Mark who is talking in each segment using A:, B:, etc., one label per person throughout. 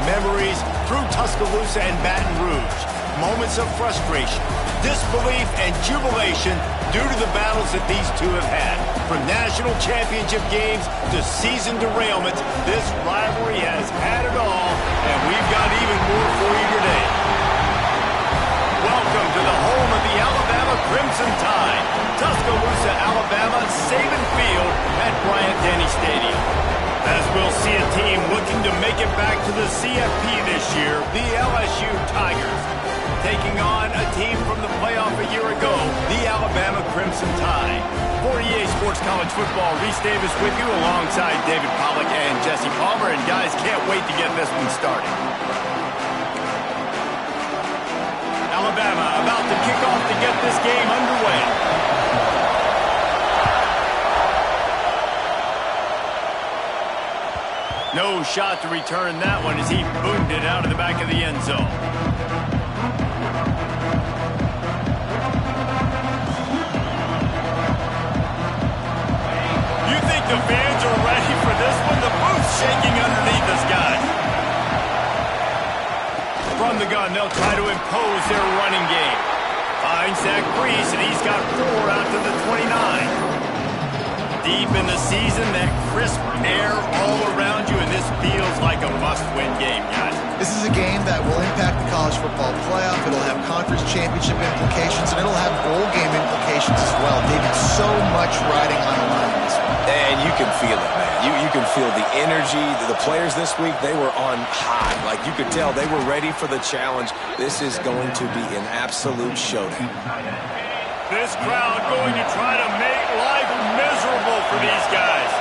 A: memories through Tuscaloosa and Baton Rouge. Moments of frustration, disbelief, and jubilation due to the battles that these two have had. From national championship games to season derailments, this rivalry has had it all, and we've got even more for you today. Welcome to the home of the Alabama Crimson Tide, Tuscaloosa, Alabama, Saban Field at Bryant-Denny Stadium. As we'll see a team looking to make it back to the CFP this year, the LSU Tigers, taking on a team from the playoff a year ago, the Alabama Crimson Tide. For EA Sports College Football, Reese Davis with you alongside David Pollack and Jesse Palmer. And guys, can't wait to get this one started. Alabama about to kick off to get this game underway. No shot to return that one as he boomed it out of the back of the end zone. You think the fans are ready for this one? The booth's shaking underneath us, guys. From the gun, they'll try to impose their running game. Finds Zach Brees, and he's got 4 out to the 29. Deep in the season, that crisp air all around you, and this feels like a must-win game, guys.
B: This is a game that will impact the college football playoff. It'll have conference championship implications, and it'll have bowl game implications as well. David, so much riding on the line in this one.
C: And you can feel it, man. You can feel the energy. The players this week, they were on high. Like, you could tell they were ready for the challenge. This is going to be an absolute showdown.
A: This crowd going to try to make life miserable for these guys.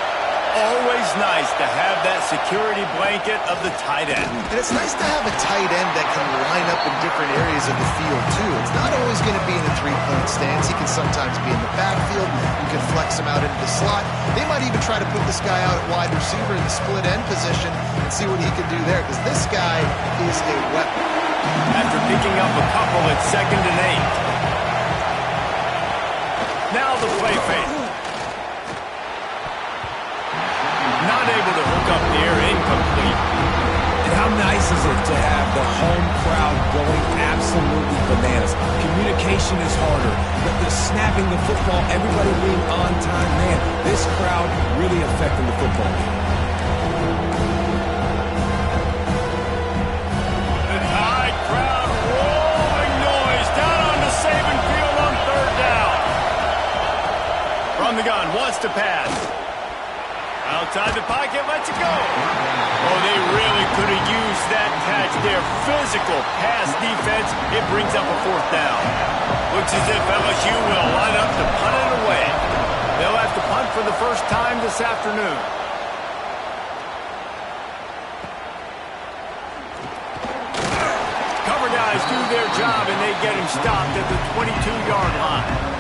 A: Always nice to have that security blanket of the tight end.
B: And it's nice to have a tight end that can line up in different areas of the field, too. It's not always going to be in a three-point stance. He can sometimes be in the backfield. You can flex him out into the slot. They might even try to put this guy out at wide receiver in the split end position and see what he can do there, because this guy is a weapon.
A: After picking up a couple at 2nd and 8. Now the play fake. Not able to hook up there, incomplete.
C: And how nice is it to have the home crowd going absolutely bananas? Communication is harder. The snapping the football, everybody being on time. Man, this crowd really affecting the football game.
A: The high crowd rolling noise down on the Saban Field on 3rd down. From the gun, wants to pass. Outside the pocket, lets it go. Oh, they really could have used that catch there. Physical pass defense. It brings up a 4th down. Looks as if LSU will line up to punt it away. They'll have to punt for the first time this afternoon. Cover guys do their job, and they get him stopped at the 22-yard line.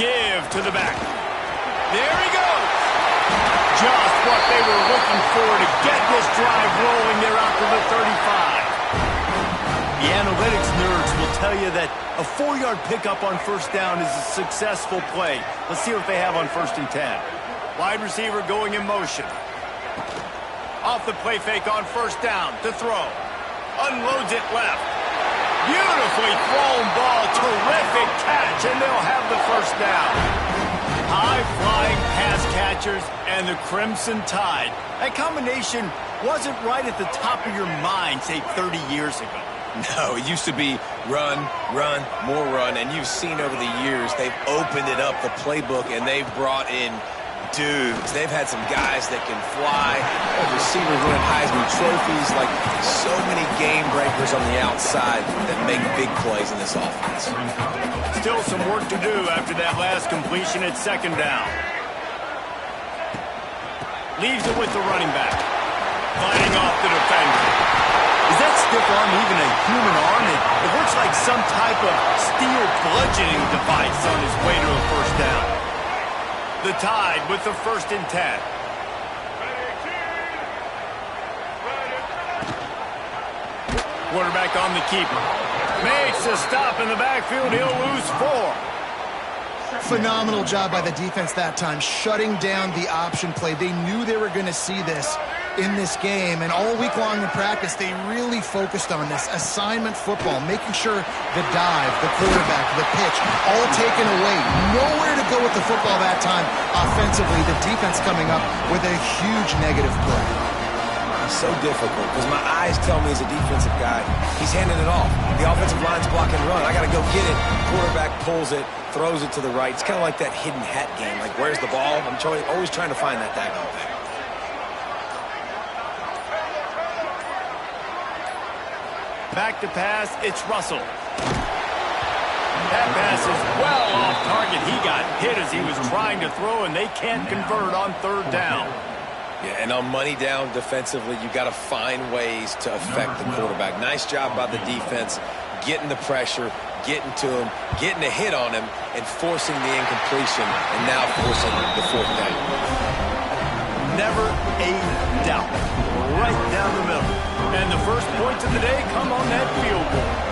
A: Give to the back. There he goes. Just what they were looking for to get this drive rolling. They're out to the 35. The analytics nerds will tell you that a 4-yard pickup on 1st down is a successful play. Let's see what they have on 1st and 10. Wide receiver going in motion. Off the play fake on 1st down to throw. Unloads it left. Beautifully thrown ball, terrific catch, and they'll have the 1st down. High-flying pass catchers and the Crimson Tide. That combination wasn't right at the top of your mind, say, 30 years ago.
C: No, it used to be run, run, more run, and you've seen over the years they've opened it up, the playbook, and they've brought in dudes. They've had some guys that can fly, receivers win Heisman trophies, like so many game breakers on the outside that make big plays in this offense.
A: Still some work to do after that last completion at 2nd down. Leaves it with the running back. Fighting off the defender. Is that stiff arm even a human arm? It looks like some type of steel bludgeoning device on his way to a 1st down. The Tide with the 1st and 10. Quarterback on the keeper. Makes a stop in the backfield. He'll lose 4.
B: Phenomenal job by the defense that time, shutting down the option play. They knew they were going to see this in this game, and all week long in practice, they really focused on this. Assignment football, making sure the dive, the quarterback, the pitch, all taken away. Nowhere to go with the football that time offensively. The defense coming up with a huge negative play.
C: So difficult because my eyes tell me as a defensive guy, he's handing it off. The offensive line's blocking run. I got to go get it. Quarterback pulls it, throws it to the right. It's kind of like that hidden hat game. Like, where's the ball? I'm always trying to find that daggone thing.
A: Back to pass, it's Russell. That pass is well off target. He got hit as he was trying to throw, and they can't convert on 3rd down.
C: Yeah, and on money down defensively, you got to find ways to affect the quarterback. Nice job by the defense, getting the pressure, getting to him, getting a hit on him, and forcing the incompletion, and now forcing the 4th down.
A: Never a doubt. Right down the middle. And the first points of the day come on that field goal.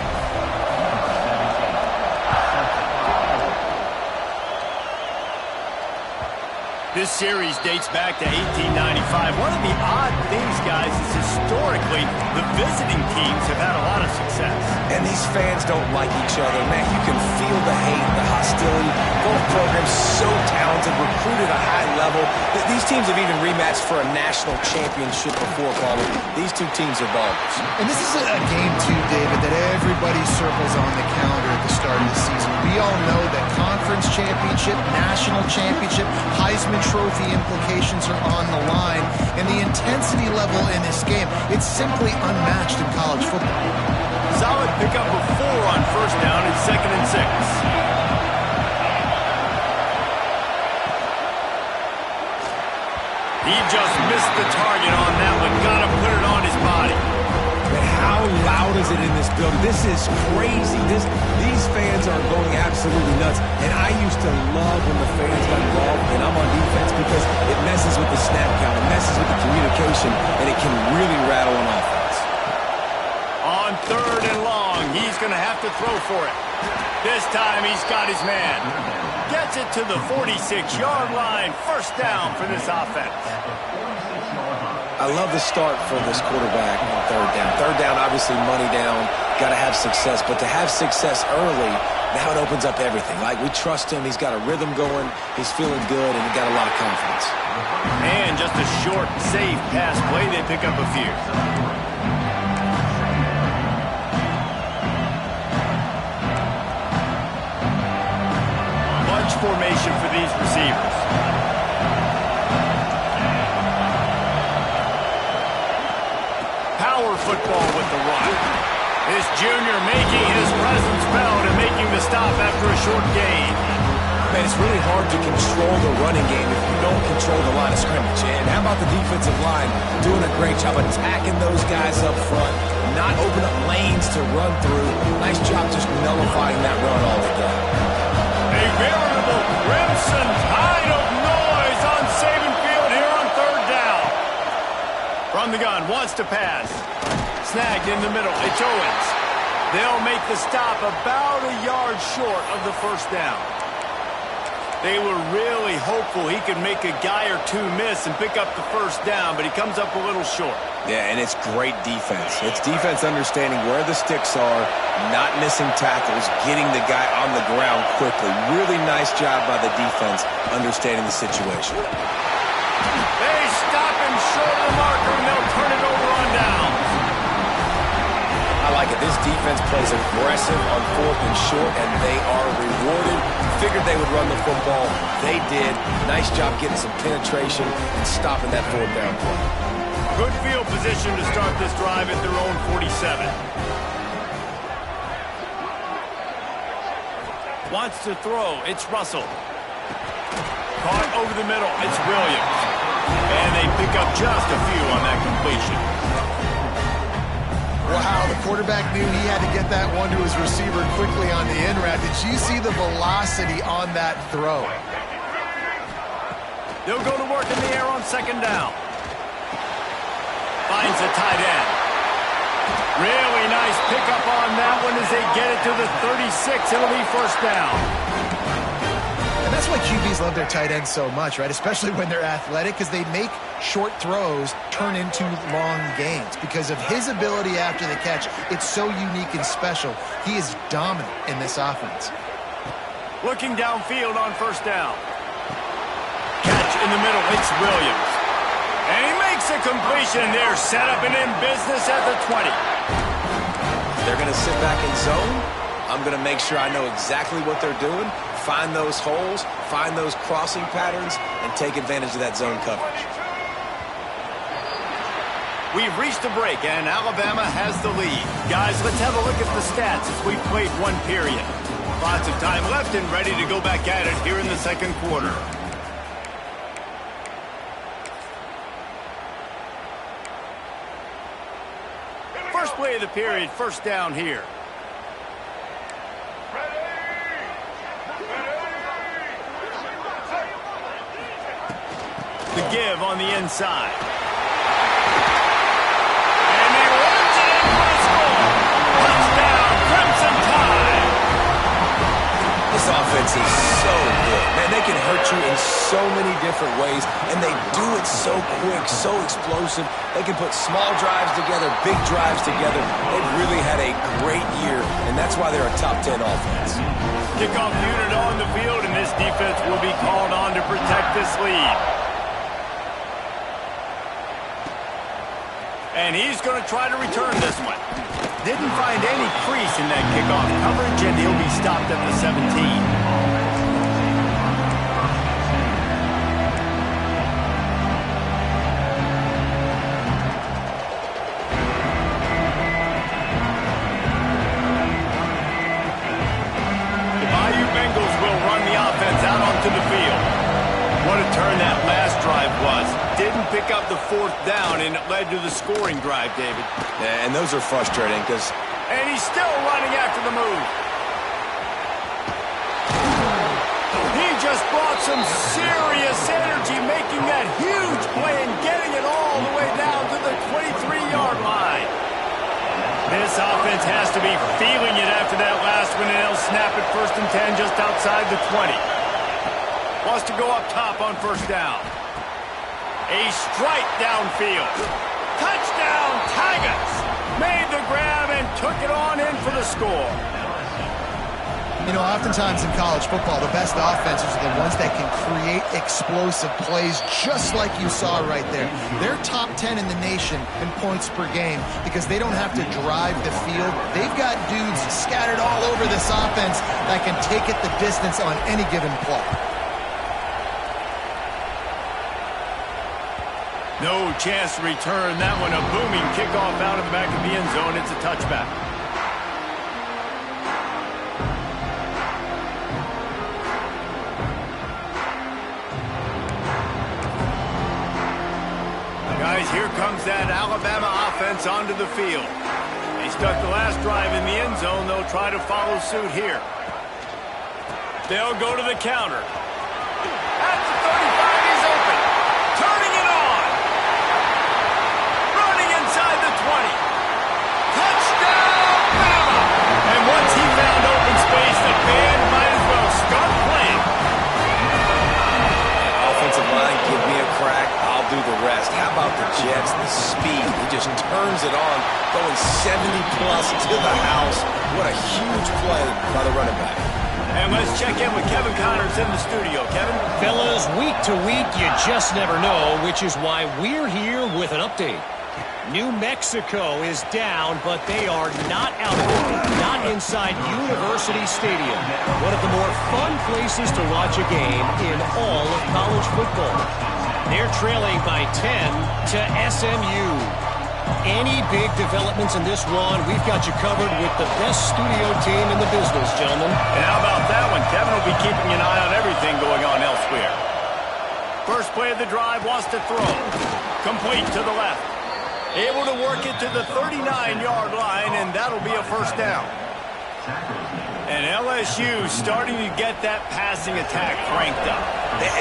A: This series dates back to 1895. One of the odd things, guys, is historically the visiting teams have had a lot of success.
C: And these fans don't like each other. Man, you can feel the hate, the hostility. Both programs so talented, recruited at a high level. These teams have even rematched for a national championship before, Paulie. These two teams are ballers.
B: And this is a game, too, David, that everybody circles on the calendar at the start of the season. We all know that conference championship, national championship, Heisman Trophy implications are on the line, and the intensity level in this game, it's simply unmatched in college football.
A: Solid pickup of 4 on 1st down and 2nd and 6. He just missed the target on that one. Got to put it on his body.
C: Man, how loud is it in this building? This is crazy. These fans are going absolutely nuts. And I used to love when the fans got involved, and I'm on defense because it messes with the snap count, it messes with the communication, and it can really rattle an offense.
A: On 3rd and long, he's going to have to throw for it. This time he's got his man. Gets it to the 46-yard line. 1st down for this offense.
C: I love the start for this quarterback on 3rd down. 3rd down, obviously money down, got to have success. But to have success early, now it opens up everything. Like, we trust him. He's got a rhythm going. He's feeling good, and he got a lot of confidence.
A: And just a short, safe pass play. They pick up a few. Bunch formation for these receivers. Power football with the run. This junior making his presence felt and making the stop after a short gain.
C: Man, it's really hard to control the running game if you don't control the line of scrimmage. And how about the defensive line doing a great job attacking those guys up front, not open up lanes to run through. Nice job just nullifying that run altogether.
A: A veritable crimson tide of noise on Saban Field here on 3rd down. From the gun, wants to pass. Snagged in the middle. It's Owens. They'll make the stop about a yard short of the 1st down. They were really hopeful he could make a guy or two miss and pick up the 1st down, but he comes up a little short.
C: Yeah, and it's great defense. It's defense understanding where the sticks are, not missing tackles, getting the guy on the ground quickly. Really nice job by the defense understanding the situation.
A: They stop him short of the marker, and they'll turn it over on downs.
C: I like it. This defense plays aggressive on 4th and short, and they are rewarded. Figured they would run the football. They did. Nice job getting some penetration and stopping that 4th down play.
A: Good field position to start this drive at their own 47. Wants to throw. It's Russell. Caught over the middle. It's Williams. And they pick up just a few on that completion.
B: Wow, the quarterback knew he had to get that one to his receiver quickly on the in route. Did you see the velocity on that throw?
A: They'll go to work in the air on 2nd down. Finds a tight end. Really nice Nice pickup on that one as they get it to the 36. It'll be first down.
B: And that's why QBs love their tight ends so much, right? Especially when they're athletic, because they make short throws turn into long gains. Because of his ability after the catch, it's so unique and special. He is dominant in this offense.
A: Looking downfield on first down. Catch in the middle. It's Williams. And he makes a completion. They're set up and in business at the 20.
C: They're going to sit back in zone. I'm going to make sure I know exactly what they're doing, find those holes, find those crossing patterns, and take advantage of that zone coverage.
A: We've reached a break, and Alabama has the lead. Guys, let's have a look at the stats as we've played one period. Lots of time left and ready to go back at it here in the second quarter. First play of the period, first down here. The give on the inside. And he runs it in for a score. Touchdown, Crimson Tide.
C: This offense is so good. Man, they can hurt you in so many different ways, and they do it so quick, so explosive. They can put small drives together, big drives together. They've really had a great year, and that's why they're a top 10 offense.
A: Kickoff unit on the field, and this defense will be called on to protect this lead. And he's going to try to return this one. Didn't find any crease in that kickoff coverage, and he'll be stopped at the 17. To the field. What a turn that last drive was. Didn't pick up the fourth down, and it led to the scoring drive, David.
C: Yeah, and those are frustrating because...
A: And he's still running after the move. He just brought some serious energy, making that huge play and getting it all the way down to the 23-yard line. This offense has to be feeling it after that last one, and they'll snap it 1st and 10 just outside the 20. Wants to go up top on first down. A strike downfield. Touchdown, Tigers! Made the grab and took it on in for the score.
B: You know, oftentimes in college football, the best offenses are the ones that can create explosive plays just like you saw right there. They're top 10 in the nation in points per game because they don't have to drive the field. They've got dudes scattered all over this offense that can take it the distance on any given play.
A: No chance to return that one. A booming kickoff out of the back of the end zone. It's a touchback. Guys, here comes that Alabama offense onto the field. They stuck the last drive in the end zone. They'll try to follow suit here. They'll go to the counter. At the 35, he's open. Turning it on. Running inside the 20. Touchdown, Bama! And once he found open space, the band might as well start playing.
C: Offensive line, give me a crack. I'll do the rest. How about the Jets? The speed. He just turns it on, going 70-plus to the house. What a huge play by the running back.
A: And let's check in with Kevin Connors in the studio. Kevin?
D: Fellas, week to week, you just never know, which is why we're here with an update. New Mexico is down, but they are not out of it, not inside University Stadium, one of the more fun places to watch a game in all of college football. They're trailing by 10 to SMU. Any big developments in this one, we've got you covered with the best studio team in the business, gentlemen.
A: And how about that one? Kevin will be keeping an eye on everything going on elsewhere. First play of the drive, wants to throw. Complete to the left. Able to work it to the 39-yard line, and that'll be a first down. And LSU starting to get that passing attack cranked up.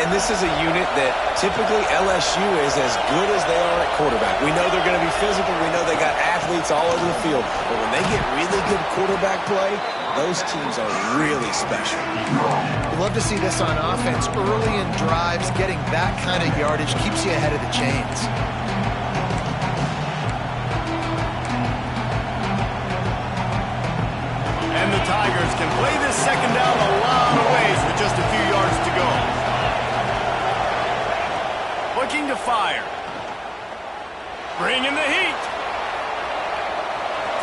C: And this is a unit that typically LSU is as good as they are at quarterback. We know they're going to be physical. We know they got athletes all over the field. But when they get really good quarterback play, those teams are really special.
B: We love to see this on offense. Early in drives, getting that kind of yardage keeps you ahead of the chains.
A: And the Tigers can play this second down a lot of ways with just a few yards to go. Looking to fire. Bringing the heat.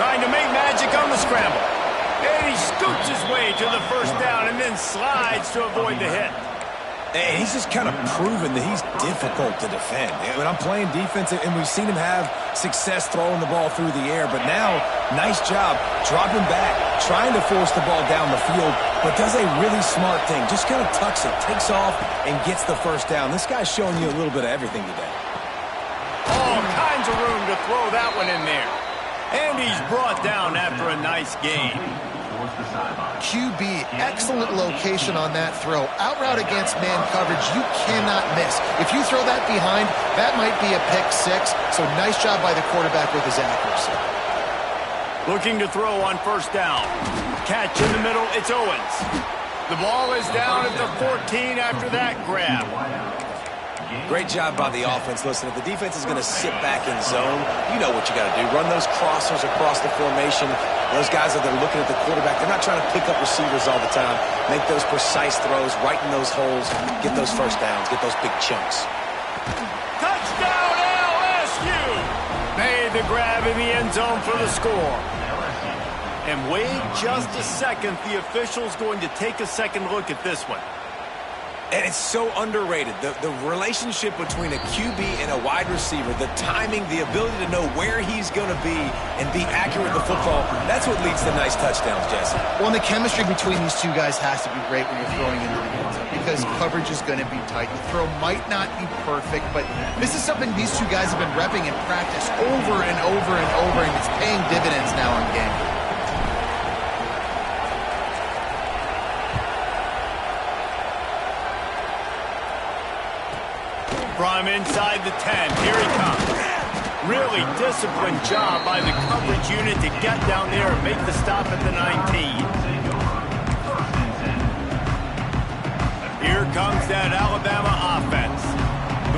A: Trying to make magic on the scramble. And he scoots his way to the first down and then slides to avoid the hit.
C: And he's just kind of proven that he's difficult to defend. When I'm playing defense, and we've seen him have success throwing the ball through the air, but now, nice job dropping back, trying to force the ball down the field, but does a really smart thing. Just kind of tucks it, takes off, and gets the first down. This guy's showing you a little bit of everything today.
A: All kinds of room to throw that one in there. And he's brought down after a nice gain.
B: QB, excellent location on that throw. Out route against man coverage, you cannot miss. If you throw that behind, that might be a pick six. So nice job by the quarterback with his accuracy.
A: Looking to throw on first down. Catch in the middle, it's Owens. The ball is down at the 14 after that grab.
C: Great job by the offense. Listen, if the defense is going to sit back in zone, you know what you got to do. Run those crossers across the formation. Those guys that are looking at the quarterback, they're not trying to pick up receivers all the time. Make those precise throws, right in those holes, get those first downs, get those big chunks.
A: Touchdown LSU! Made the grab in the end zone for the score. And wait just a second. The official's going to take a second look at this one.
C: And it's so underrated. The relationship between a QB and a wide receiver, the timing, the ability to know where he's going to be and be accurate with the football, that's what leads to nice touchdowns, Jesse.
B: Well, and the chemistry between these two guys has to be great when you're throwing into the end zone because coverage is going to be tight. The throw might not be perfect, but this is something these two guys have been repping in practice over and over and over, and it's paying dividends now in game.
A: From inside the 10, here he comes. Really disciplined job by the coverage unit to get down there and make the stop at the 19. Here comes that Alabama offense.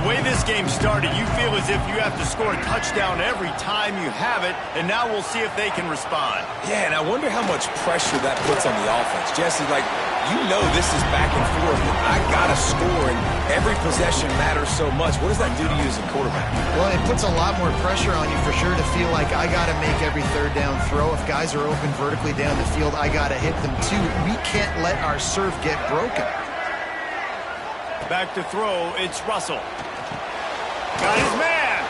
A: The way this game started, you feel as if you have to score a touchdown every time you have it, and now we'll see if they can respond.
C: Yeah, and I wonder how much pressure that puts on the offense. Jesse, like, you know this is back and forth, and I got to score, and every possession matters so much. What does that do to you as a quarterback?
B: Well, it puts a lot more pressure on you for sure to feel like I got to make every third down throw. If guys are open vertically down the field, I got to hit them too. We can't let our serve get broken.
A: Back to throw, it's Russell. Got his man.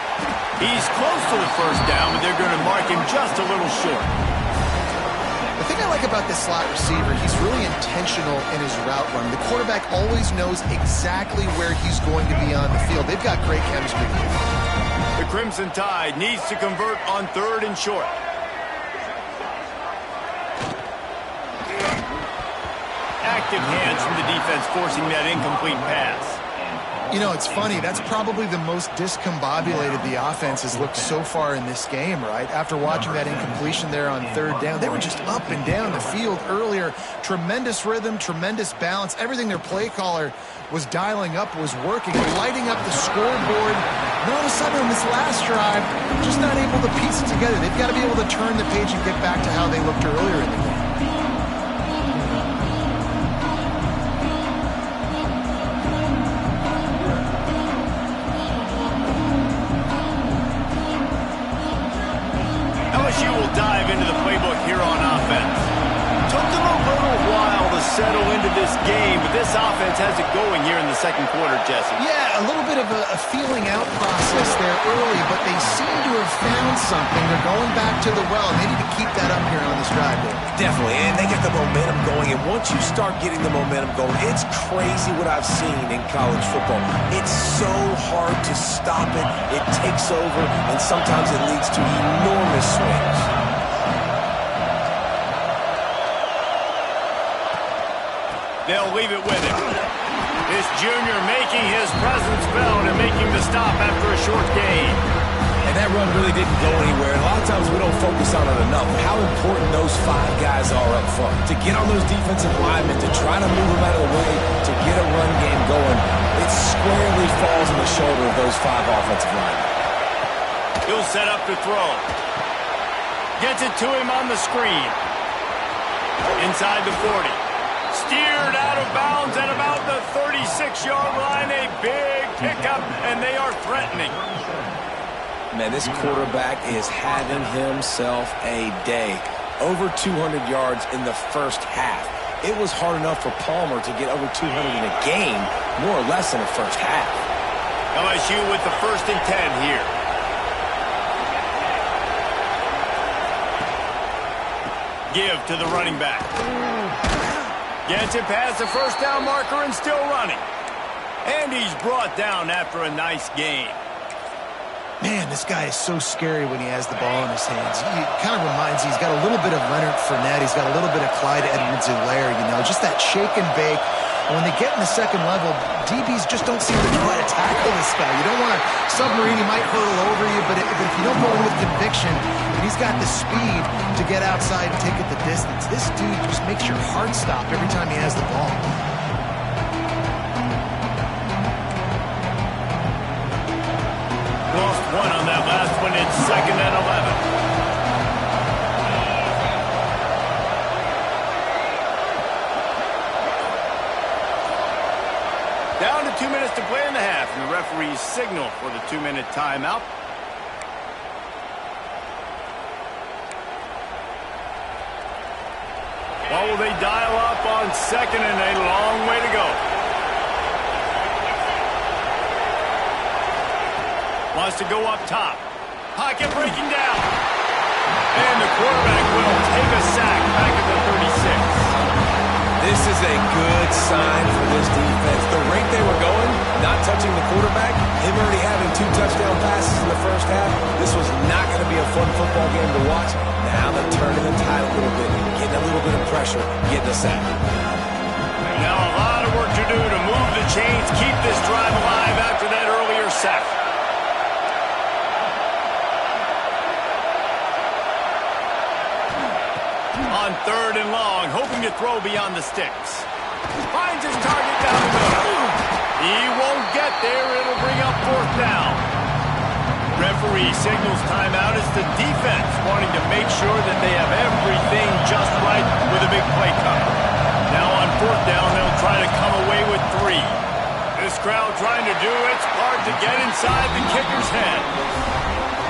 A: He's close to the first down, but they're going to mark him just a little short.
B: The thing I like about this slot receiver, he's really intentional in his route run. The quarterback always knows exactly where he's going to be on the field. They've got great chemistry.
A: The Crimson Tide needs to convert on third and short. Active hands from the defense forcing that incomplete pass.
B: You know, it's funny. That's probably the most discombobulated the offense has looked so far in this game, right? After watching that incompletion there on third down, they were just up and down the field earlier. Tremendous rhythm, tremendous balance. Everything their play caller was dialing up was working, lighting up the scoreboard. And all of a sudden on this last drive, just not able to piece it together. They've got to be able to turn the page and get back to how they looked earlier in the game.
A: LSU will dive into the playbook here on offense. Took them a little while to settle into this game, but this offense has it going here in the second quarter, Jesse.
B: Yeah, a little bit of a feeling out process there early, but they seem to have found something. They're going back to the well, and they need to keep that up here on this drive.
C: Definitely, and they get the momentum going, and once you start getting the momentum going, it's crazy what I've seen in college football. It's so hard to stop it. It takes over, and sometimes it leads to enormous swings.
A: They'll leave it with him. This junior making his presence felt and making the stop after a short gain.
C: And that run really didn't go anywhere. A lot of times we don't focus on it enough. How important those 5 guys are up front. To get on those defensive linemen, to try to move them out of the way, to get a run game going, it squarely falls on the shoulder of those 5 offensive linemen.
A: He'll set up to throw. Gets it to him on the screen. Inside the 40. Steered out of bounds at about the 36-yard line. A big pickup, and they are threatening.
C: Man, this quarterback is having himself a day. Over 200 yards in the first half. It was hard enough for Palmer to get over 200 in a game, more or less in the first half.
A: LSU with the 1st and 10 here. Give to the running back. Gets it past the first down marker and still running. And he's brought down after a nice gain.
B: Man, this guy is so scary when he has the ball in his hands. He kind of reminds you, he's got a little bit of Leonard Fournette. He's got a little bit of Clyde Edwards-Helaire, you know, just that shake and bake. And when they get in the second level, DBs just don't seem to know how to tackle this guy. You don't want to submarine, he might hurtle over you, but if you don't go in with conviction, and he's got the speed to get outside and take it the distance, this dude just makes your heart stop every time he has the ball.
A: Lost one on that last one. It's 2nd and 11. Down to 2 minutes to play in the half, and the referees signal for the 2-minute timeout. What will they dial up on 2nd and a long way to go? Wants to go up top. Pocket breaking down. And the quarterback will take a sack back at the 36.
C: This is a good sign for this defense. The rate they were going, not touching the quarterback, him already having 2 touchdown passes in the first half, this was not going to be a fun football game to watch. Now they're turning the tide a little bit, getting a little bit of pressure, getting a sack.
A: Now a lot of work to do to move the chains, keep this drive alive after that earlier sack. On 3rd and long, hoping to throw beyond the sticks. Finds his target down the middle. He won't get there. It'll bring up 4th down. Referee signals timeout as the defense wanting to make sure that they have everything just right with a big play coming. Now on 4th down, they'll try to come away with 3. This crowd trying to do its part to get inside the kicker's head.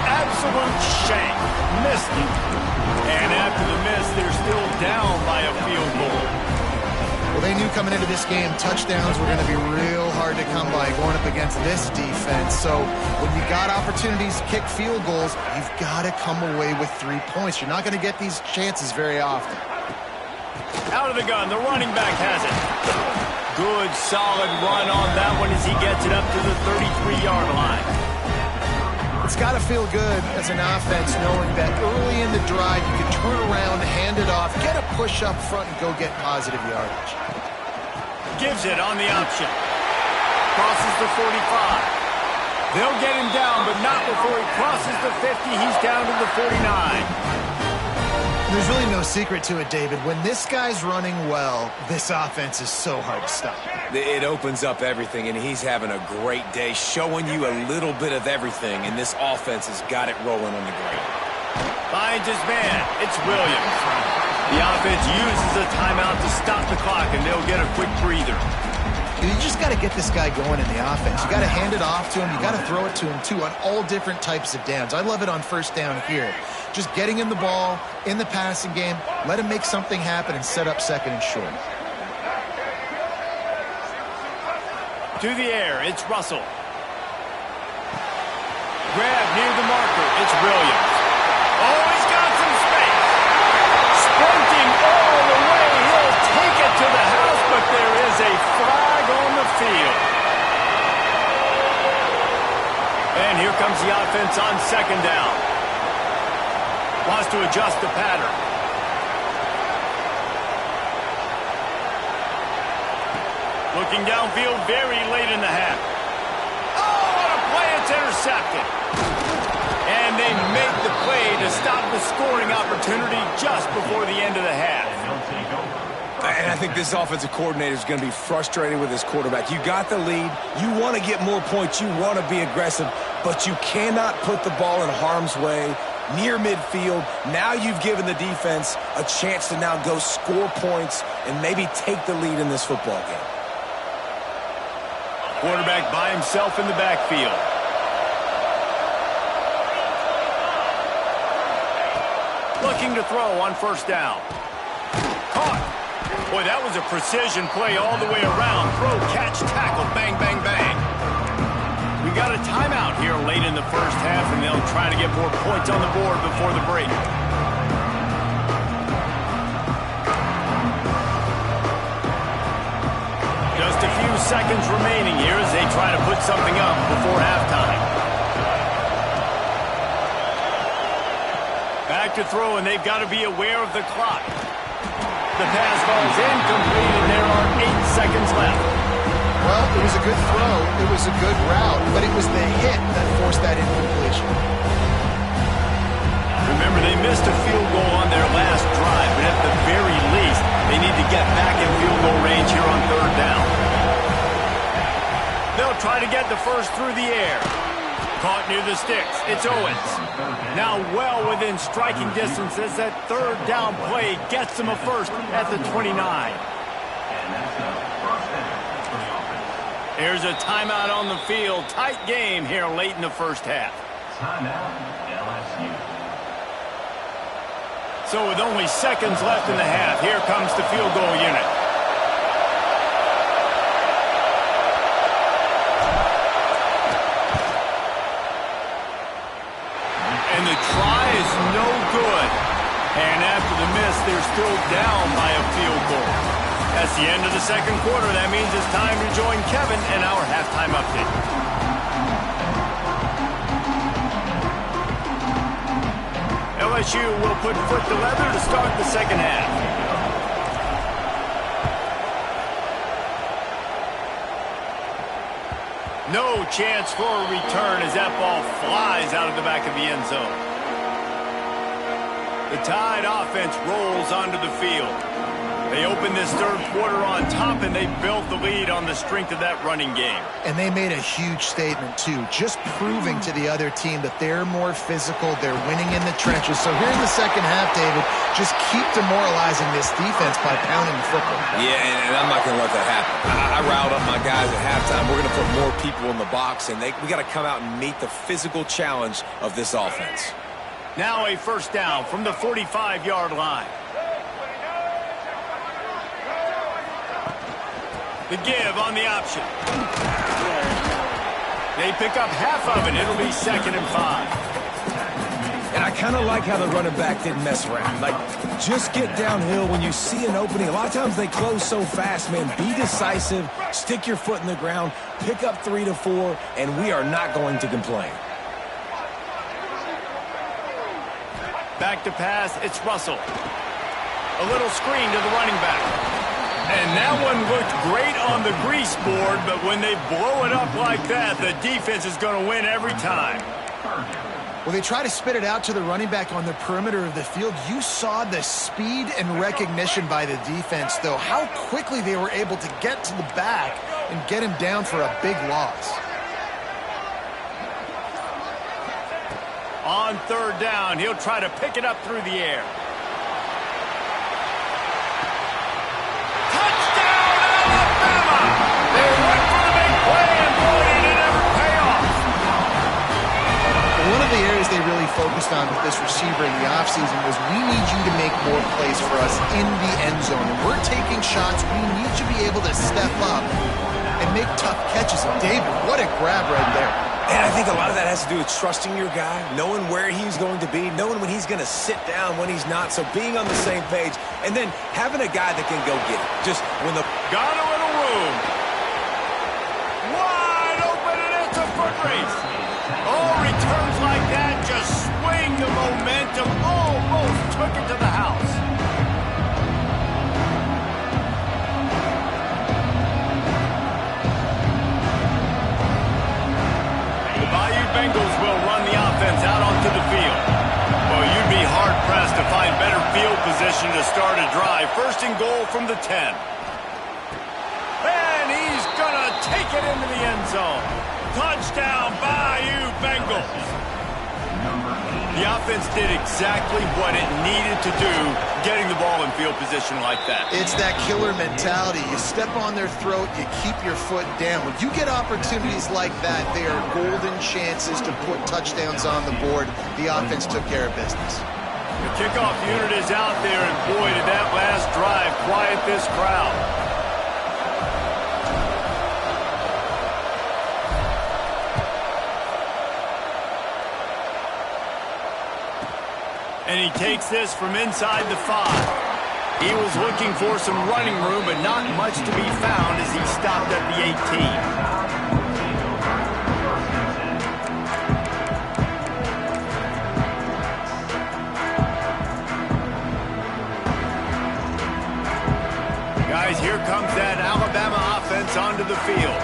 A: Absolute shank. Missed it. And after the miss, they're still down by a field goal.
B: Well, they knew coming into this game, touchdowns were going to be real hard to come by going up against this defense. So when you got opportunities to kick field goals, you've got to come away with 3 points. You're not going to get these chances very often.
A: Out of the gun, the running back has it. Good, solid run on that one as he gets it up to the 33-yard line.
B: It's got to feel good as an offense knowing that early in the drive you can turn around, hand it off, get a push up front, and go get positive yardage.
A: Gives it on the option. Crosses the 45. They'll get him down, but not before he crosses the 50. He's down to the 49.
B: There's really no secret to it, David. When this guy's running well, this offense is so hard to stop.
C: It opens up everything, and he's having a great day, showing you a little bit of everything, and this offense has got it rolling on the ground.
A: Finds his man. It's Williams. The offense uses a timeout to stop the clock, and they'll get a quick breather.
B: You just got to get this guy going in the offense. You got to hand it off to him. You got to throw it to him, too, on all different types of downs. I love it on 1st down here. Just getting him the ball in the passing game, let him make something happen and set up 2nd and short.
A: To the air, it's Russell. Grab near the marker, it's Williams. Oh, he's got some space. Sprinting all the way, he'll take it to the house, but there is a flag on the field. And here comes the offense on 2nd down. Wants to adjust the pattern. Looking downfield very late in the half. Oh, what a play. It's intercepted. And they make the play to stop the scoring opportunity just before the end of the half.
C: And I think this offensive coordinator is going to be frustrated with his quarterback. You got the lead. You want to get more points. You want to be aggressive. But you cannot put the ball in harm's way near midfield. Now you've given the defense a chance to now go score points and maybe take the lead in this football game.
A: Quarterback by himself in the backfield. Looking to throw on first down. Caught. Boy, that was a precision play all the way around. Throw, catch, tackle, bang, bang, bang. We got a timeout here late in the first half, and they'll try to get more points on the board before the break. Just a few seconds remaining here as they try to put something up before halftime. Back to throw, and they've got to be aware of the clock. The pass ball's incomplete, and there are 8 seconds left.
B: Well, it was a good throw. It was a good route, but it was the hit that forced that incompletion.
A: Remember, they missed a field goal on their last drive, but at the very least, they need to get back in field goal range here on third down. They'll try to get the first through the air. Caught near the sticks. It's Owens. Now well within striking distance as that third down play gets them a first at the 29. There's a timeout on the field. Tight game here late in the first half.
E: Timeout, LSU.
A: So with only seconds left in the half, here comes the field goal unit. And the try is no good. And after the miss, they're still down by a field goal. That's the end of the second quarter. That means it's time to join Kevin and our halftime update. LSU will put foot to leather to start the second half. No chance for a return as that ball flies out of the back of the end zone. The Tide offense rolls onto the field. They opened this third quarter on top, and they built the lead on the strength of that running game.
B: And they made a huge statement, too, just proving to the other team that they're more physical, they're winning in the trenches. So here in the second half, David, just keep demoralizing this defense by pounding the football.
C: Yeah, and I'm not going to let that happen. I riled up my guys at halftime. We're going to put more people in the box, and we got to come out and meet the physical challenge of this offense.
A: Now a first down from the 45-yard line. The give on the option. They pick up half of it. It'll be 2nd and 5.
C: And I kind of like how the running back didn't mess around. Like, just get downhill when you see an opening. A lot of times they close so fast, man. Be decisive. Stick your foot in the ground. Pick up 3 to 4, and we are not going to complain.
A: Back to pass. It's Russell. A little screen to the running back. And that one looked great on the grease board, but when they blow it up like that, the defense is going to win every time.
B: Well, they try to spit it out to the running back on the perimeter of the field. You saw the speed and recognition by the defense, though, how quickly they were able to get to the back and get him down for a big loss.
A: On third down, he'll try to pick it up through the air.
B: One of the areas they really focused on with this receiver in the offseason was we need you to make more plays for us in the end zone. And we're taking shots. We need you to be able to step up and make tough catches. And David, what a grab right there.
C: And I think a lot of that has to do with trusting your guy, knowing where he's going to be, knowing when he's going to sit down, when he's not. So being on the same page, and then having a guy that can go get it. Just when the...
A: Got a little room. Wide open, and it's a foot race. Oh, returns like that just swing the momentum. Almost took it to the house. position to start a drive. First and goal from the 10. And he's going to take it into the end zone. Touchdown, Bayou Bengals. The offense did exactly what it needed to do, getting the ball in field position like that.
B: It's that killer mentality. You step on their throat, you keep your foot down. When you get opportunities like that, they are golden chances to put touchdowns on the board. The offense took care of business.
A: The kickoff unit is out there, and boy, did that last drive quiet this crowd. And he takes this from inside the 5. He was looking for some running room, but not much to be found as he stopped at the 18. Guys, here comes that Alabama offense onto the field.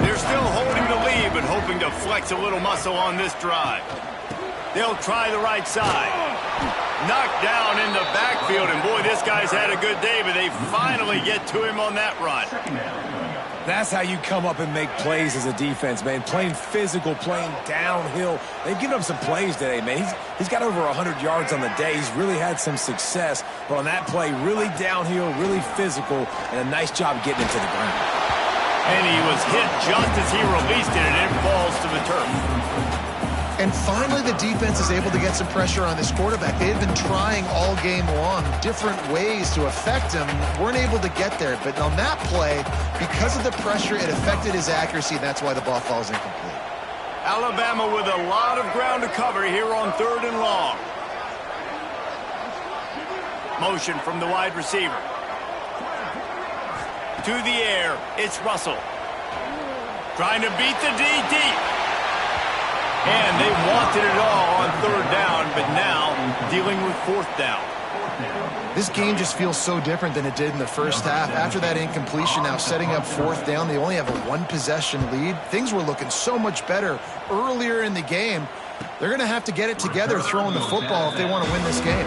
A: They're still holding the lead, but hoping to flex a little muscle on this drive. They'll try the right side. Knocked down in the backfield, and boy, this guy's had a good day, but they finally get to him on that run.
C: That's how you come up and make plays as a defense, man. Playing physical, playing downhill. They've given him some plays today, man. He's got over 100 yards on the day. He's really had some success. But on that play, really downhill, really physical, and a nice job getting it to the ground.
A: And he was hit just as he released it, and it falls to the turf.
B: And finally, the defense is able to get some pressure on this quarterback. They had been trying all game long different ways to affect him. Weren't able to get there. But on that play, because of the pressure, it affected his accuracy, and that's why the ball falls incomplete.
A: Alabama with a lot of ground to cover here on 3rd and long. Motion from the wide receiver. To the air, it's Russell. Trying to beat the D deep. And they wanted it all on 3rd down, but now dealing with 4th down.
B: This game just feels so different than it did in the first half. After that incompletion, now setting up 4th down, they only have a 1-possession lead. Things were looking so much better earlier in the game. They're going to have to get it together throwing the football if they want to win this game.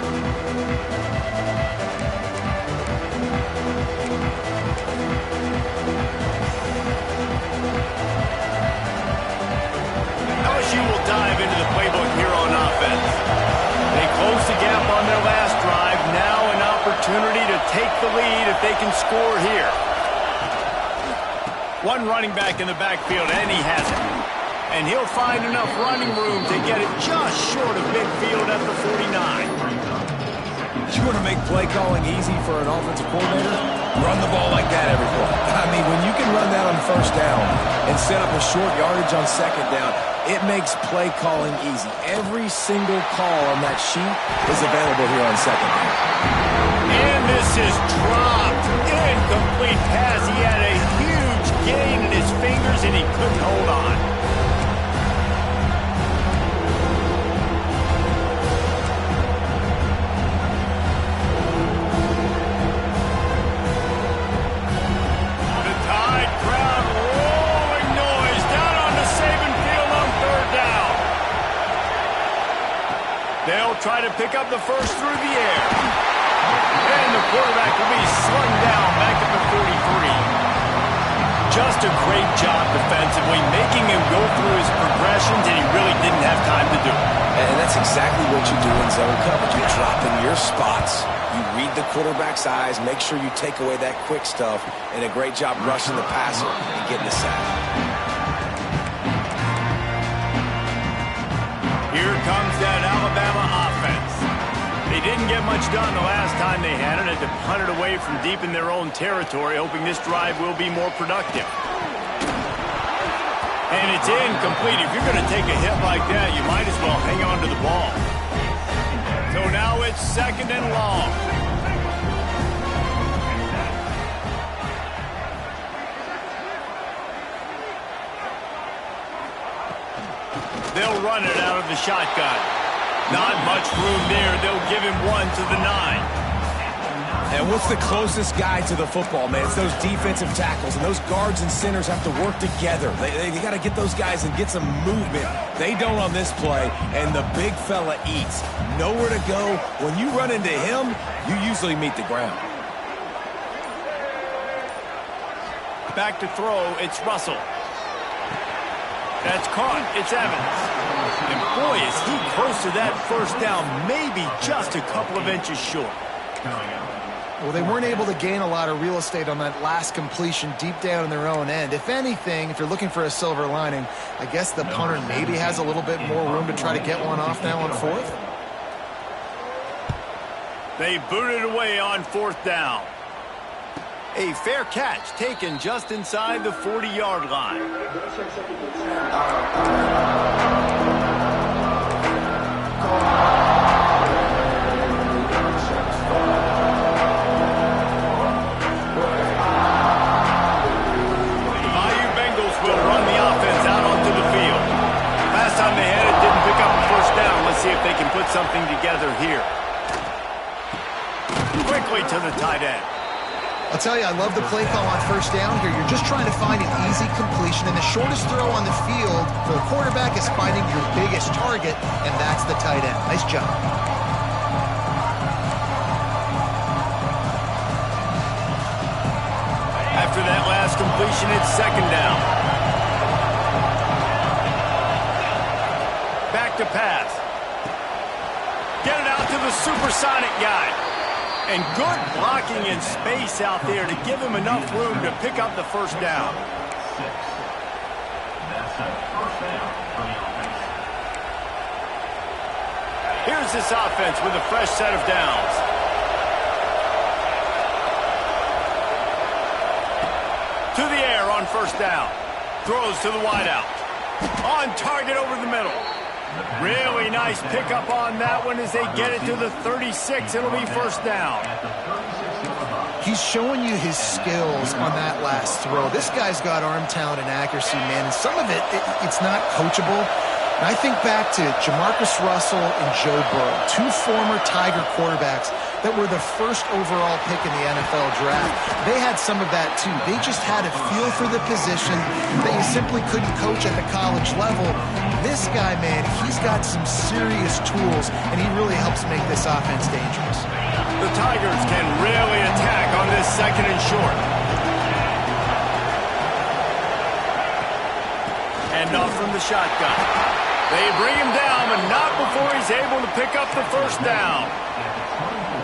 A: LSU will dive into the playbook here on offense. They close the gap on their last drive. Now an opportunity to take the lead if they can score here. One running back in the backfield, and he has it. And he'll find enough running room to get it just short of midfield at the 49.
C: You want to make play calling easy for an offensive coordinator? Run the ball like that every play. I mean, when you can run that on 1st down and set up a short yardage on 2nd down, it makes play calling easy. Every single call on that sheet is available here on 2nd down.
A: And this is dropped. Incomplete pass. He had a huge gain in his fingers, and he couldn't hold on. The Tide crowd rolling noise down on the Saban field on 3rd down. They'll try to pick up the first through the air. And the quarterback will be slung down back at the 33. Just a great job defensively, making him go through his progressions, and he really didn't have time to do it.
C: And that's exactly what you do in zone coverage. You drop in your spots, you read the quarterback's eyes, make sure you take away that quick stuff, and a great job rushing the passer and getting the sack.
A: Here comes that Alabama offense. They didn't get much done the last time they had it. Had to punt it away from deep in their own territory, hoping this drive will be more productive. And it's incomplete. If you're going to take a hit like that, you might as well hang on to the ball. So now it's 2nd and long. They'll run it out of the shotgun. Not much room there. They'll give him one to the 9.
C: And what's the closest guy to the football, man? It's those defensive tackles, and those guards and centers have to work together. They got to get those guys and get some movement. They don't on this play, and the big fella eats. Nowhere to go. When you run into him, you usually meet the ground.
A: Back to throw, it's Russell. That's caught, it's Evans. And boy, is he close to that first down, maybe just a couple of inches short.
B: Well, they weren't able to gain a lot of real estate on that last completion deep down in their own end. If anything, if you're looking for a silver lining, I guess the punter maybe has a little bit more room to try to get one off now on fourth.
A: They booted away on fourth down. A fair catch taken just inside the 40-yard line. Time they had it, didn't pick up the first down. Let's see if they can put something together here. Quickly to the tight end.
B: I'll tell you, I love the play call on first down here. You're just trying to find an easy completion, and the shortest throw on the field for the quarterback is finding your biggest target, and that's the tight end. Nice job.
A: After that last completion, it's second down. To pass. Get it out to the supersonic guy. And good blocking in space out there to give him enough room to pick up the first down.
E: That's a first down for the offense.
A: Here's this offense with a fresh set of downs. To the air on first down. Throws to the wideout. On target over the middle. Really nice pickup on that one as they get it to the 36. It'll be first down.
B: He's showing you his skills on that last throw. This guy's got arm talent and accuracy, man, and some of it's not coachable. And I think back to Jamarcus Russell and Joe Burrow, two former Tiger quarterbacks that were the first overall pick in the NFL draft. They had some of that, too. They just had a feel for the position that you simply couldn't coach at the college level. This guy, man, he's got some serious tools, and he really helps make this offense dangerous.
A: The Tigers can really attack on this second and short. And off from the shotgun. They bring him down, but not before he's able to pick up the first down.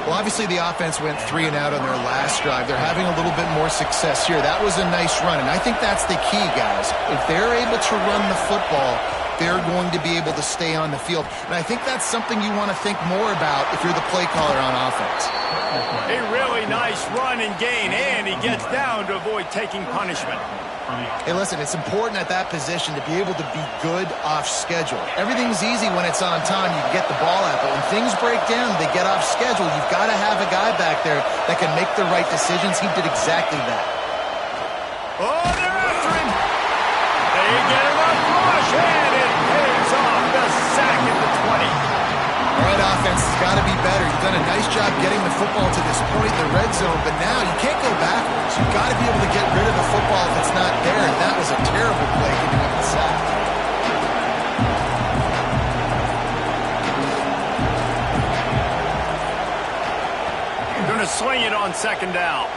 B: Well, obviously the offense went 3 and out on their last drive. They're having a little bit more success here. That was a nice run, and I think that's the key, guys. If they're able to run the football, they're going to be able to stay on the field. And I think that's something you want to think more about if you're the play caller on offense.
A: A really nice run and gain, and he gets down to avoid taking punishment.
B: Hey, listen, it's important at that position to be able to be good off schedule. Everything's easy when it's on time. You can get the ball out, but when things break down, they get off schedule. You've got to have a guy back there that can make the right decisions. He did exactly that.
A: Oh, they're after him. They get him up rush, and it pays off the sack at the 20.
B: All right, offense has got to be better. You've done a nice job getting the football to this point in the red zone, but now you can't go backwards. You've got to be able to get rid of the football if it's not there, and that was a terrible play giving up the sack.
A: Going to sling it on second down.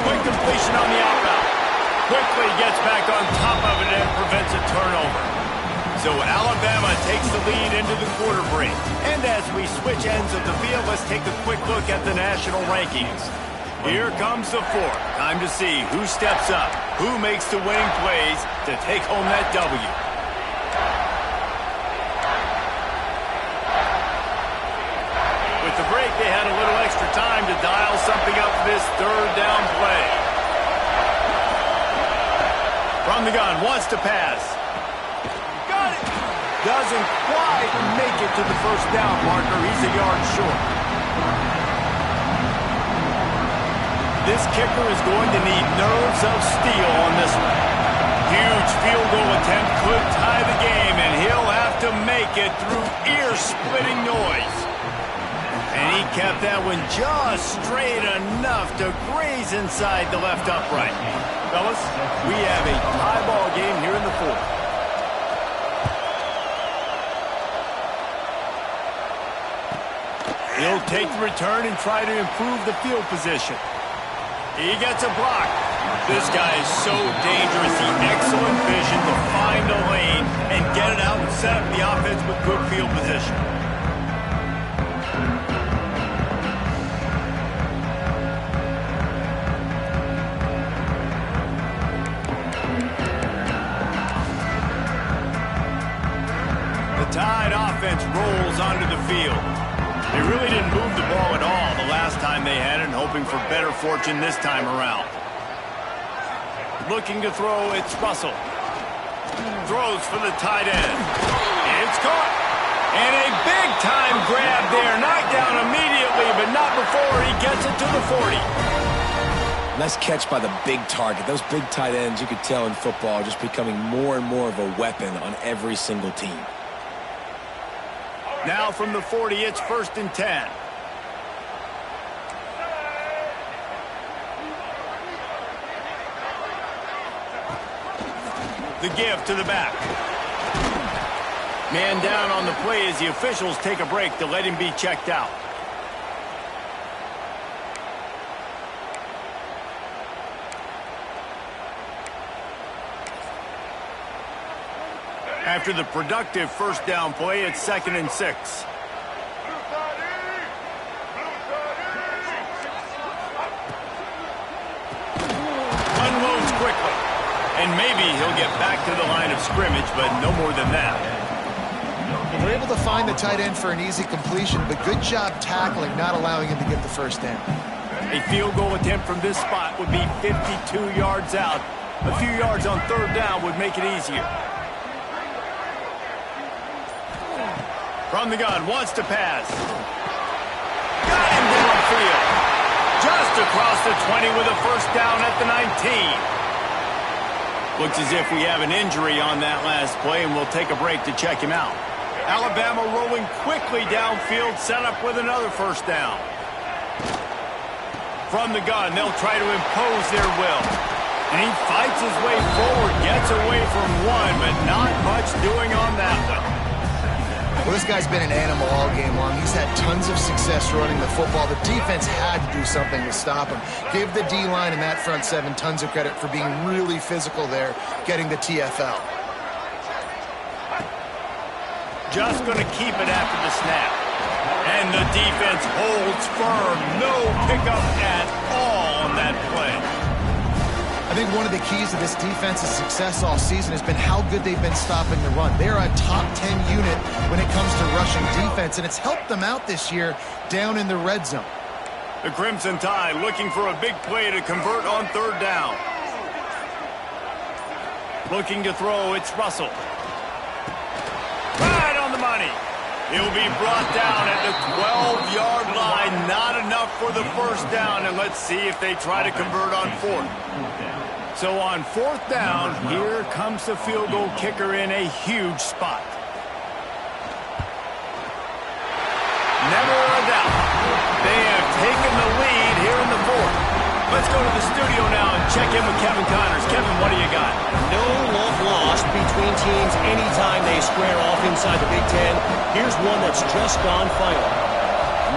A: Quick completion on the outbound. Quickly gets back on top of it and prevents a turnover. So Alabama takes the lead into the quarter break. And as we switch ends of the field, let's take a quick look at the national rankings. Here comes the fourth. Time to see who steps up, who makes the winning plays to take home that W. With the break, they had a little extra time to dial something up for this third down play. From the gun, wants to pass. Doesn't quite make it to the first down marker. He's a yard short. This kicker is going to need nerves of steel on this one. Huge field goal attempt could tie the game, and he'll have to make it through ear-splitting noise. And he kept that one just straight enough to graze inside the left upright. Fellas, we have a tie ball game here in the fourth. He'll take the return and try to improve the field position. He gets a block. This guy is so dangerous. He excellent vision to find a lane and get it out and set up the offense with good field position. The Tide offense rolls onto the field. They really didn't move the ball at all the last time they had it, and hoping for better fortune this time around. Looking to throw, it's Russell. Throws for the tight end. It's caught. And a big-time grab there. Knocked down immediately, but not before he gets it to the 40.
C: Nice catch by the big target. Those big tight ends, you could tell in football, are just becoming more and more of a weapon on every single team.
A: Now from the 40, it's 1st and 10. The give to the back. Man down on the play as the officials take a break to let him be checked out. After the productive first down play, it's 2nd and 6. Unloads quickly. And maybe he'll get back to the line of scrimmage, but no more than that.
B: They're able to find the tight end for an easy completion, but good job tackling, not allowing him to get the first down.
A: A field goal attempt from this spot would be 52 yards out. A few yards on 3rd down would make it easier. From the gun, wants to pass. Got him downfield. Just across the 20 with a first down at the 19. Looks as if we have an injury on that last play, and we'll take a break to check him out. Alabama rolling quickly downfield, set up with another first down. From the gun, they'll try to impose their will. And he fights his way forward, gets away from one, but not much doing on that one.
B: Well, this guy's been an animal all game long. He's had tons of success running the football. The defense had to do something to stop him. Give the D-line and that front seven tons of credit for being really physical there, getting the TFL.
A: Just going to keep it after the snap. And the defense holds firm. No pickup at all on that play.
B: I think one of the keys to this defense's success all season has been how good they've been stopping the run. They're a top 10 unit when it comes to rushing defense, and it's helped them out this year down in the red zone.
A: The Crimson Tide looking for a big play to convert on 3rd down. Looking to throw, it's Russell. Right on the money. He'll be brought down at the 12-yard line. Not enough for the first down, and let's see if they try to convert on 4th. So on 4th down, here comes the field goal kicker in a huge spot. Never a doubt. They have taken the lead here in the 4th. Let's go to the studio now and check in with Kevin Connors. Kevin, what do you got?
D: No love lost between teams anytime they square off inside the Big Ten. Here's one that's just gone final.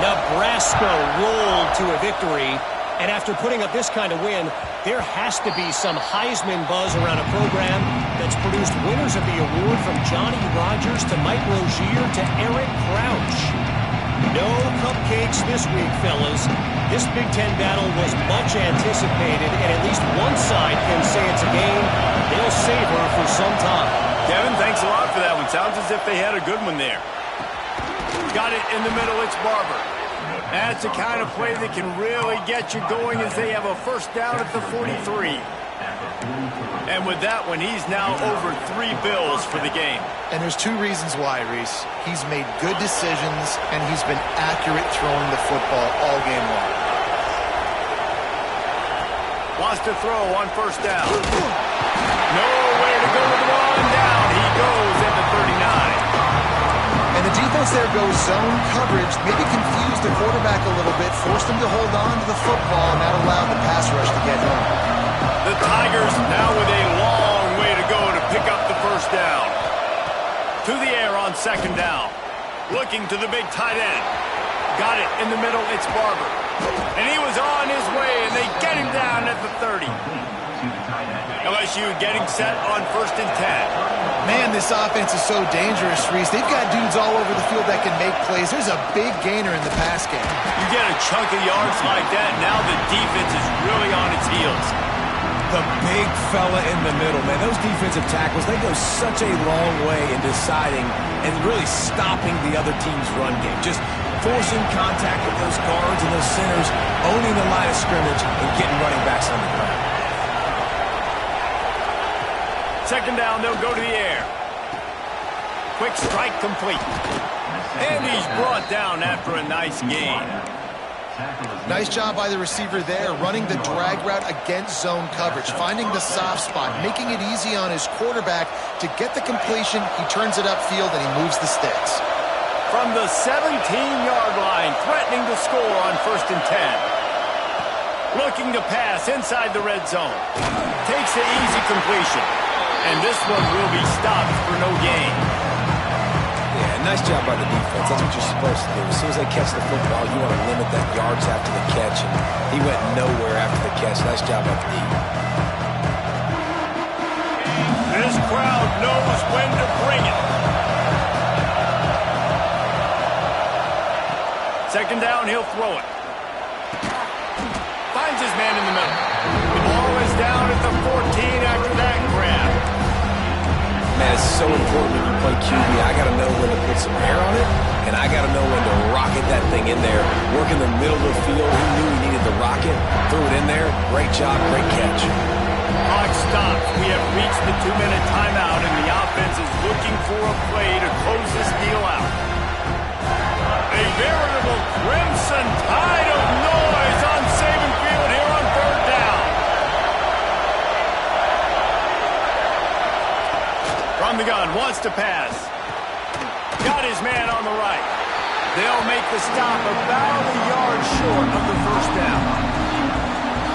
D: Nebraska rolled to a victory. And after putting up this kind of win, there has to be some Heisman buzz around a program that's produced winners of the award from Johnny Rodgers to Mike Rozier to Eric Crouch. No cupcakes this week, fellas. This Big Ten battle was much anticipated, and at least one side can say it's a game they'll savor for some time.
A: Kevin, thanks a lot for that one. Sounds as if they had a good one there. Got it in the middle, it's Barber. That's the kind of play that can really get you going as they have a first down at the 43. And with that one, he's now over 3 bills for the game.
B: And there's 2 reasons why, Reese. He's made good decisions, and he's been accurate throwing the football all game long.
A: Wants to throw on first down. Nowhere to go with one down. He goes at the 39.
B: And the defense defense there goes zone coverage, maybe confused the quarterback a little bit, forced him to hold on to the football, and that allowed the pass rush to get home.
A: The Tigers now with a long way to go to pick up the first down. To the air on second down. Looking to the big tight end. Got it in the middle, it's Barber. And he was on his way, and they get him down at the 30. LSU getting set on 1st and 10.
B: Man, this offense is so dangerous, Reese. They've got dudes all over the field that can make plays. There's a big gainer in the pass game.
A: You get a chunk of yards like that, now the defense is really on its heels.
C: The big fella in the middle, man. Those defensive tackles, they go such a long way in deciding and really stopping the other team's run game. Just forcing contact with those guards and those centers, owning the line of scrimmage, and getting running backs on the ground.
A: Second down, they'll go to the air. Quick strike complete. And he's brought down after a nice gain.
B: Nice job by the receiver there, running the drag route against zone coverage, finding the soft spot, making it easy on his quarterback to get the completion. He turns it upfield, and he moves the sticks.
A: From the 17-yard line, threatening to score on 1st and 10. Looking to pass inside the red zone. Takes the easy completion. And this one will be stopped for no gain.
C: Yeah, nice job by the defense. That's what you're supposed to do. As soon as they catch the football, you want to limit that yards after the catch. And he went nowhere after the catch. Nice job by the defense.
A: This crowd knows when to bring it. Second down, he'll throw it. Finds his man in the middle. The ball is down at the 14 after that grab.
C: Man, it's so important when you play QB. I got to know when to put some air on it, and I got to know when to rocket that thing in there. Work in the middle of the field. He knew he needed the rocket. Threw it in there. Great job, great catch.
A: Clock stops. We have reached the 2-minute timeout, and the offense is looking for a play to close this deal out. A veritable crimson tide of noise on Saban Field here on 3rd down. From the gun, wants to pass. Got his man on the right. They'll make the stop about a yard short of the 1st down.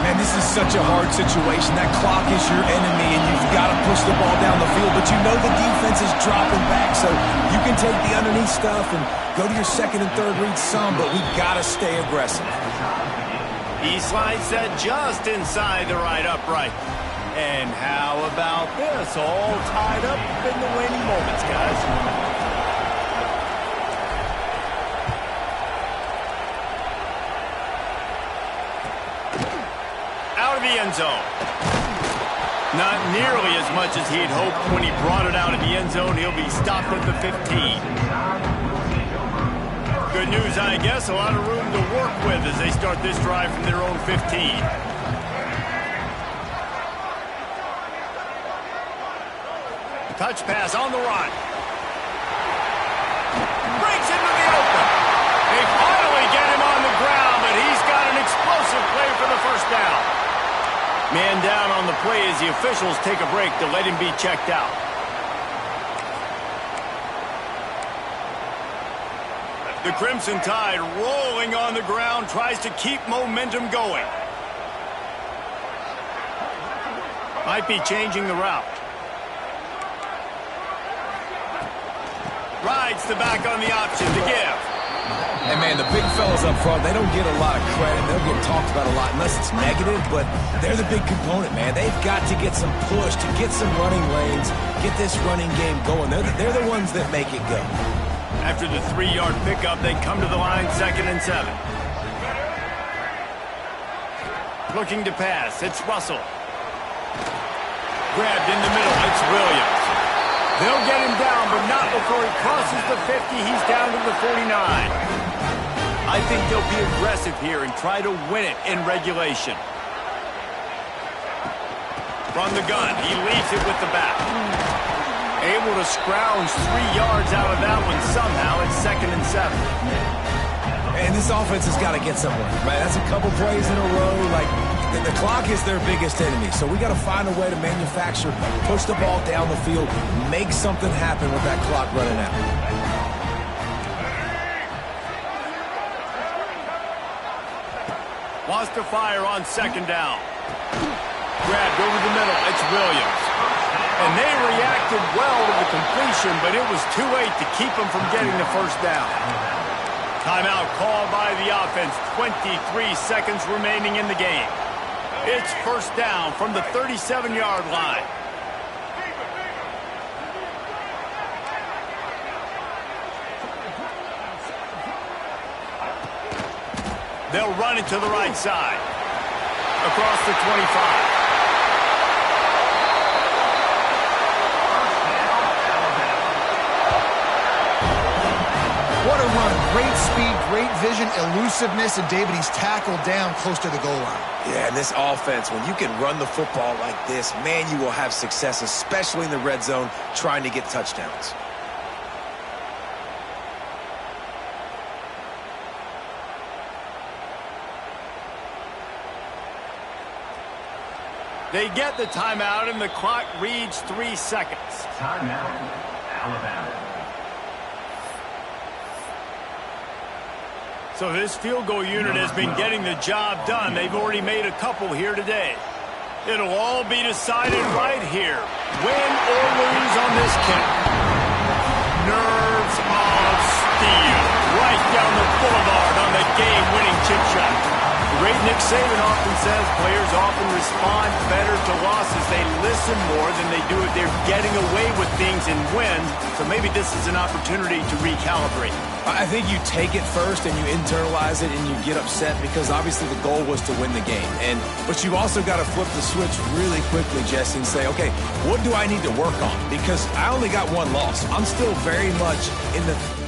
C: Man, this is such a hard situation. That clock is your enemy, and you've got to push the ball down the field. But you know the defense is dropping back, so you can take the underneath stuff and go to your 2nd and 3rd read some, but we've got to stay aggressive.
A: He slides that just inside the right upright. And how about this? All tied up in the waning moments, guys. Out of the end zone. Not nearly as much as he'd hoped when he brought it out of the end zone. He'll be stopped at the 15. Good news, I guess. A lot of room to work with as they start this drive from their own 15. Touch pass on the run. Breaks into the open. They finally get him on the ground, but he's got an explosive play for the 1st down. Man down on the play as the officials take a break to let him be checked out. The Crimson Tide rolling on the ground, tries to keep momentum going. Might be changing the route. Rides the back on the option to give.
C: And, man, the big fellas up front, they don't get a lot of credit. They'll get talked about a lot unless it's negative, but they're the big component, man. They've got to get some push, to get some running lanes, get this running game going. They're the ones that make it go.
A: After the 3-yard pickup, they come to the line 2nd and 7. Looking to pass. It's Russell. Grabbed in the middle. It's Williams. They'll get him down, but not before he crosses the 50. He's down to the 49. I think they'll be aggressive here and try to win it in regulation. From the gun, he leaves it with the back. Able to scrounge 3 yards out of that one somehow. It's 2nd and 7.
C: And this offense has got to get somewhere, right? That's a couple plays in a row. Like, the clock is their biggest enemy, so we got to find a way to manufacture, push the ball down the field, make something happen with that clock running out.
A: Wants to fire on second down. Grabbed over the middle. It's Williams. And they reacted well to the completion, but it was too late to keep them from getting the first down. Timeout called by the offense. 23 seconds remaining in the game. It's first down from the 37-yard line. They'll run it to the right side. Across the 25.
B: What a run. Great speed, great vision, elusiveness, and David, he's tackled down close to the goal line.
C: Yeah, and this offense, when you can run the football like this, man, you will have success, especially in the red zone, trying to get touchdowns.
A: They get the timeout, and the clock reads 3 seconds.
E: Timeout, Alabama.
A: So this field goal unit has been getting the job done. They've already made a couple here today. It'll all be decided right here. Win or lose on this kick. Nerves of steel. Right down the boulevard on the game-winning chip shot. The great Nick Saban often says players often respond better to losses. They listen more than they do if they're getting away with things in wins. So maybe this is an opportunity to recalibrate.
C: I think you take it first and you internalize it and you get upset because obviously the goal was to win the game. But you also got to flip the switch really quickly, Jesse, and say, okay, what do I need to work on? Because I only got one loss. I'm still very much in the...